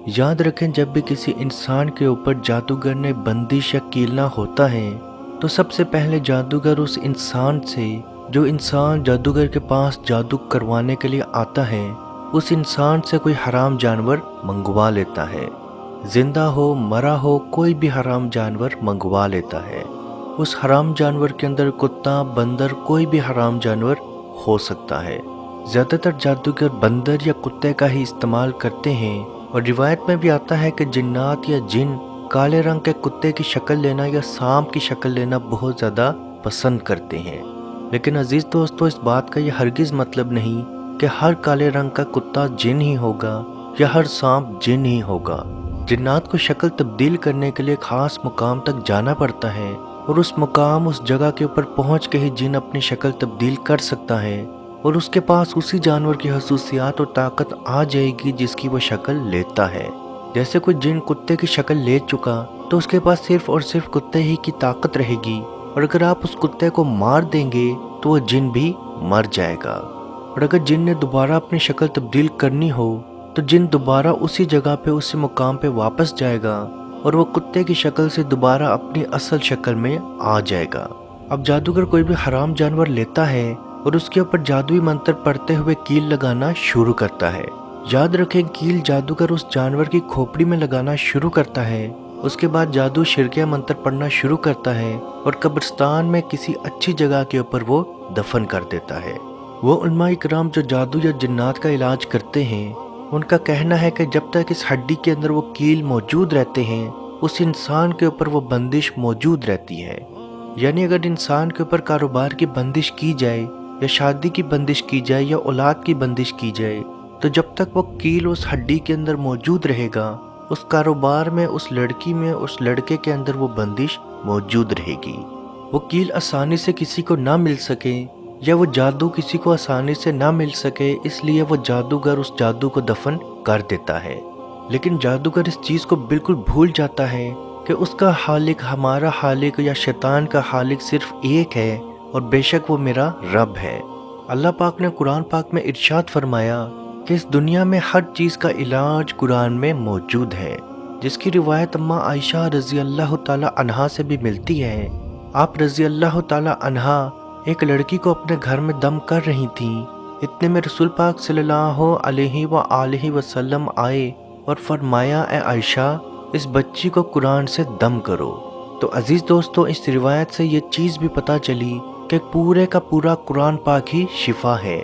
याद रखें, जब भी किसी इंसान के ऊपर जादूगर ने बंदिश या कीलना होता है तो सबसे पहले जादूगर उस इंसान से, जो इंसान जादूगर के पास जादू करवाने के लिए आता है, उस इंसान से कोई हराम जानवर मंगवा लेता है। जिंदा हो मरा हो, कोई भी हराम जानवर मंगवा लेता है। उस हराम जानवर के अंदर कुत्ता, बंदर, कोई भी हराम जानवर हो सकता है। ज़्यादातर जादूगर बंदर या कुत्ते का ही इस्तेमाल करते हैं, और रिवायत में भी आता है कि जिन्नात या जिन काले रंग के कुत्ते की शक्ल लेना या सांप की शक्ल लेना बहुत ज़्यादा पसंद करते हैं। लेकिन अजीज़ दोस्तों, इस बात का यह हरगिज़ मतलब नहीं कि हर काले रंग का कुत्ता जिन ही होगा या हर सांप जिन ही होगा। जिन्नात को शक्ल तब्दील करने के लिए खास मुकाम तक जाना पड़ता है, और उस मुकाम, उस जगह के ऊपर पहुंच के ही जिन अपनी शक्ल तब्दील कर सकता है, और उसके पास उसी जानवर की खसूसियात और ताकत आ जाएगी जिसकी वो शक्ल लेता है। जैसे कोई जिन कुत्ते की शक्ल ले चुका तो उसके पास सिर्फ और सिर्फ कुत्ते ही की ताकत रहेगी, और अगर आप उस कुत्ते को मार देंगे तो वह जिन भी मर जाएगा। और अगर जिन ने दोबारा अपनी शक्ल तब्दील करनी हो तो जिन दोबारा उसी जगह पे, उसी मुकाम पे वापस जाएगा, और वो कुत्ते की शक्ल से दोबारा अपनी असल शक्ल में आ जाएगा। अब जादूगर कोई भी हराम जानवर लेता है और उसके ऊपर जादुई मंत्र पढ़ते हुए कील लगाना शुरू करता है। याद रखें, कील जादूगर उस जानवर की खोपड़ी में लगाना शुरू करता है। उसके बाद जादू शिरकिया मंत्र पढ़ना शुरू करता है और कब्रिस्तान में किसी अच्छी जगह के ऊपर वो दफन कर देता है। वो उलमा इकराम जो जादू या जिन्नात का इलाज करते हैं, उनका कहना है कि जब तक इस हड्डी के अंदर वो कील मौजूद रहते हैं, उस इंसान के ऊपर वो बंदिश मौजूद रहती है। यानी अगर इंसान के ऊपर कारोबार की बंदिश की जाए, या शादी की बंदिश की जाए, या औलाद की बंदिश की जाए, तो जब तक वो कील उस हड्डी के अंदर मौजूद रहेगा, उस कारोबार में, उस लड़की में, उस लड़के के अंदर वो बंदिश मौजूद रहेगी। वो कील आसानी से किसी को ना मिल सके, या वो जादू किसी को आसानी से ना मिल सके, इसलिए वो जादूगर उस जादू को दफन कर देता है। लेकिन जादूगर इस चीज़ को बिल्कुल भूल जाता है कि उसका खालिक, हमारा खालिक या शैतान का खालिक सिर्फ एक है, और बेशक वो मेरा रब है। अल्लाह पाक ने कुरान पाक में इरशाद फरमाया कि इस दुनिया में हर चीज़ का इलाज कुरान में मौजूद है, जिसकी रिवायत अम्मा आयशा रज़ी अल्लाह ताला अन्हा से भी मिलती है। आप रज़ी अल्लाह ताला अन्हा एक लड़की को अपने घर में दम कर रही थी। इतने में रसूल पाक सल्लल्लाहु अलैहि वसल्लम आए और फरमाया, ए आयशा, इस बच्ची को कुरान से दम करो। तो अजीज़ दोस्तों, इस रिवायत से ये चीज़ भी पता चली कि पूरे का पूरा कुरान पाक ही शिफा है।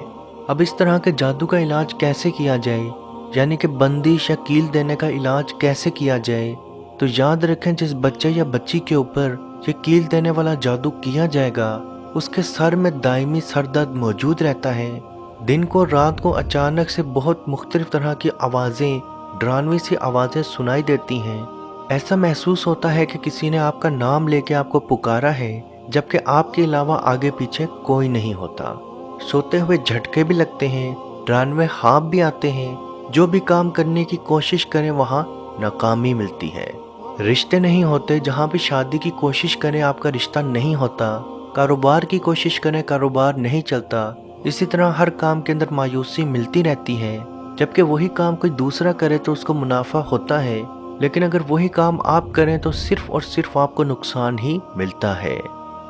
अब इस तरह के जादू का इलाज कैसे किया जाए, यानी कि बंदिश या कील देने का इलाज कैसे किया जाए, तो याद रखें, जिस बच्चे या बच्ची के ऊपर ये कील देने वाला जादू किया जाएगा, उसके सर में दायमी सर दर्द मौजूद रहता है। दिन को रात को अचानक से बहुत मुख्तलिफ तरह की आवाज़ें, डरावनी सी आवाज़ें सुनाई देती हैं। ऐसा महसूस होता है कि किसी ने आपका नाम लेके आपको पुकारा है, जबकि आपके अलावा आगे पीछे कोई नहीं होता। सोते हुए झटके भी लगते हैं, डरावने ख्वाब भी आते हैं। जो भी काम करने की कोशिश करें वहाँ नाकामी मिलती है। रिश्ते नहीं होते, जहाँ भी शादी की कोशिश करें आपका रिश्ता नहीं होता। कारोबार की कोशिश करें, कारोबार नहीं चलता। इसी तरह हर काम के अंदर मायूसी मिलती रहती है, जबकि वही काम कोई दूसरा करे तो उसको मुनाफा होता है, लेकिन अगर वही काम आप करें तो सिर्फ और सिर्फ आपको नुकसान ही मिलता है।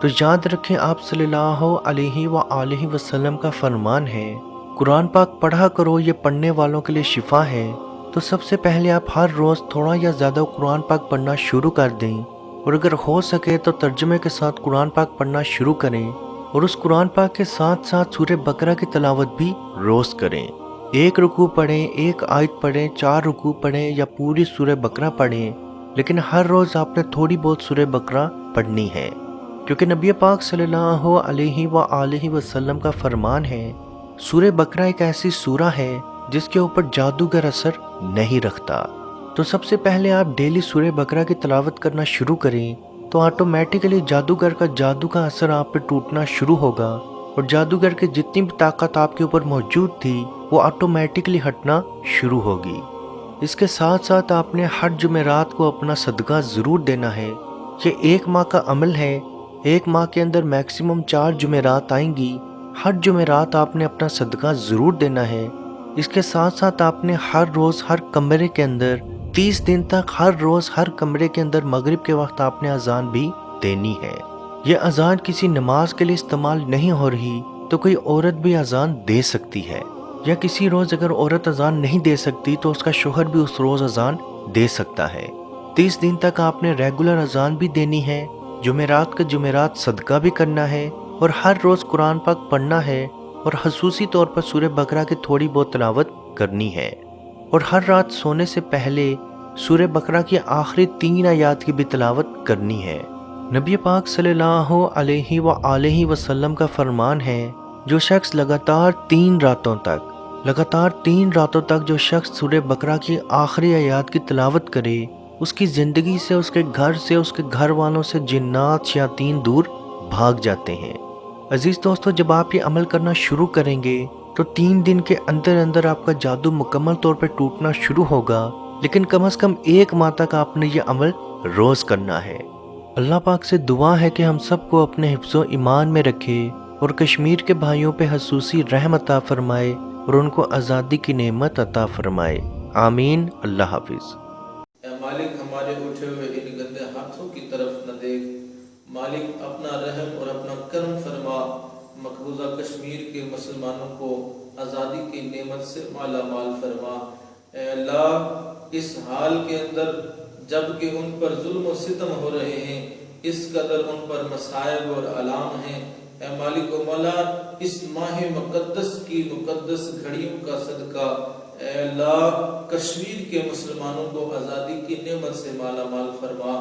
तो याद रखें, आप सल्लल्लाहु अलैहि वसल्लम का फरमान है, कुरान पाक पढ़ा करो, ये पढ़ने वालों के लिए शिफा है। तो सबसे पहले आप हर रोज़ थोड़ा या ज़्यादा कुरान पाक पढ़ना शुरू कर दें, और अगर हो सके तो तर्जुमे के साथ कुरान पाक पढ़ना शुरू करें, और उस कुरान पाक के साथ साथ सूरह बकरा की तिलावत भी रोज़ करें। एक रुकू पढ़ें, एक आयत पढ़ें, 4 रुकू पढ़ें, या पूरी सूरह बकरा पढ़ें, लेकिन हर रोज़ आपने थोड़ी बहुत सूरह बकरा पढ़नी है, क्योंकि नबी पाक सल्लल्लाहु अलैहि वसल्लम का फरमान है, सूरह बकरा एक ऐसी सूरा है जिसके ऊपर जादूगर असर नहीं रखता। तो सबसे पहले आप डेली सूरह बकरा की तिलावत करना शुरू करें, तो ऑटोमेटिकली जादूगर का जादू का असर आप पे टूटना शुरू होगा, और जादूगर की जितनी भी ताकत आपके ऊपर मौजूद थी वो ऑटोमेटिकली हटना शुरू होगी। इसके साथ साथ आपने हर जुमेरात को अपना सदका ज़रूर देना है। ये 1 माह का अमल है। 1 माह के अंदर मैक्सिमम 4 जुमेरात आएंगी। हर जुमेरात आपने अपना सदका ज़रूर देना है। इसके साथ साथ आपने हर रोज़ हर कमरे के अंदर 30 دن تک ہر روز ہر کمرے کے اندر مغرب کے وقت آپ نے اذان بھی دینی ہے۔ یہ اذان کسی نماز کے لیے استعمال نہیں ہو رہی تو کوئی عورت بھی اذان دے سکتی ہے، یا کسی روز اگر عورت اذان نہیں دے سکتی تو اس کا شوہر بھی اس روز اذان دے سکتا ہے۔ 30 دن تک آپ نے ریگولر اذان بھی دینی ہے، جمعرات کا جمعرات صدقہ بھی کرنا ہے، اور ہر روز قرآن پاک پڑھنا ہے، اور خصوصی طور پر سورہ بقرہ کی تھوڑی بہت تلاوت کرنی ہے، اور ہر رات سونے سے پہلے سورہ بقرہ کی آخری 3 آیات کی بھی تلاوت کرنی ہے۔ نبی پاک صلی اللہ علیہ وآلہ وسلم کا فرمان ہے، جو شخص لگاتار 3 راتوں تک جو شخص سورہ بقرہ کی آخری آیات کی تلاوت کرے، اس کی زندگی سے، اس کے گھر سے، اس کے گھر والوں سے جنات شیاطین دور بھاگ جاتے ہیں۔ عزیز دوستو، جب آپ یہ عمل کرنا شروع کریں گے تو 3 دن کے اندر اندر آپ کا جادو مکمل طور پہ ٹوٹنا شروع ہوگا، لیکن کم از کم 1 ماہ تک آپ نے یہ عمل روز کرنا ہے۔ اللہ پاک سے دعا ہے کہ ہم سب کو اپنے حفظ و ایمان میں رکھے، اور کشمیر کے بھائیوں پہ خصوصی رحم عطا فرمائے، اور ان کو آزادی کی نعمت عطا فرمائے۔ آمین۔ اللہ حافظ۔ اے مالک، ہمارے اٹھے ہوئے ان گندے ہاتھوں کی طرف نہ دیکھ، مالک اپنا رحم اور اپنا کرم فرما، مقبوضہ کشمیر کے مسلمانوں کو آزادی کی نعمت سے مالا مال فرما۔ اے اللہ، اس حال کے اندر جب کہ ان پر ظلم و ستم ہو رہے ہیں، اس قدر ان پر مصائب اور آلام ہیں، اے مالک و مولا، اس ماہ مقدس کی مقدس گھڑیوں کا صدقہ اے اللہ کشمیر کے مسلمانوں کو آزادی کی نعمت سے مالا مال فرما۔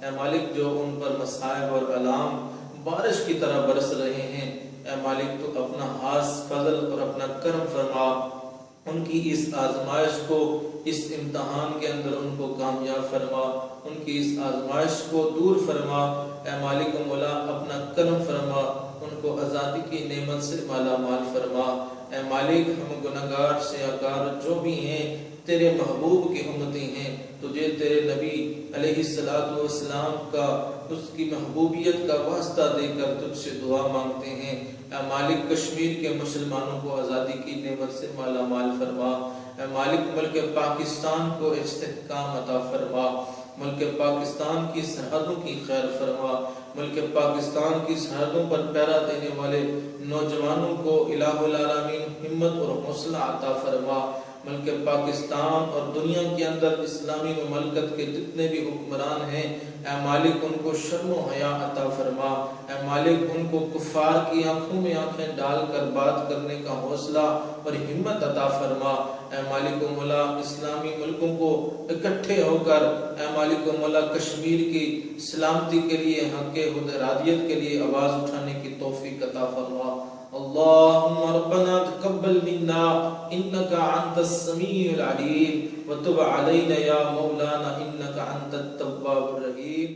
اے مالک، جو ان پر مصائب اور آلام بارش کی طرح برس رہے ہیں، اے مالک تو اپنا خاص فضل اور اپنا کرم فرما، ان کی اس آزمائش کو، اس امتحان کے اندر ان کو کامیاب فرما، ان کی اس آزمائش کو دور فرما۔ اے مالک و مولا، اپنا کرم فرما، ان کو آزادی کی نعمت سے مالا مال فرما۔ اے مالک، ہم گناہگار سیاہکار جو بھی ہیں، تیرے محبوب کی امتی ہیں، تجھے تیرے نبی علیہ السلام کا، اس کی محبوبیت کا واسطہ دے کر تجھ سے دعا مانگتے ہیں۔ اے مالک، کشمیر کے مسلمانوں کو آزادی کی نعمت سے مالا مال فرما۔ اے مالک، ملک پاکستان کو استحکام عطا فرما، ملک پاکستان کی سرحدوں کی خیر فرما، ملک پاکستان کی سرحدوں پر پہرا دینے والے نوجوانوں کو الہ العالمین ہمت اور حوصلہ عطا فرما۔ ملک پاکستان اور دنیا کے اندر اسلامی مملکت کے جتنے بھی حکمران ہیں، اے مالک ان کو شرم و حیا عطا فرما۔ اے مالک، ان کو کفار کی آنکھوں میں آنکھیں ڈال کر بات کرنے کا حوصلہ اور ہمت عطا فرما۔ اے مالک و مولا، اسلامی ملکوں کو اکٹھے ہو کر اے مالک و مولا کشمیر کی سلامتی کے لیے، حق ارادیت کے لیے آواز اٹھانے کی توفیق عطا فرما۔ اللہم ربنا تقبل منا انکا انت السمیع العلیم وتب علینا یا مولانا انکا انت التواب الرحیم۔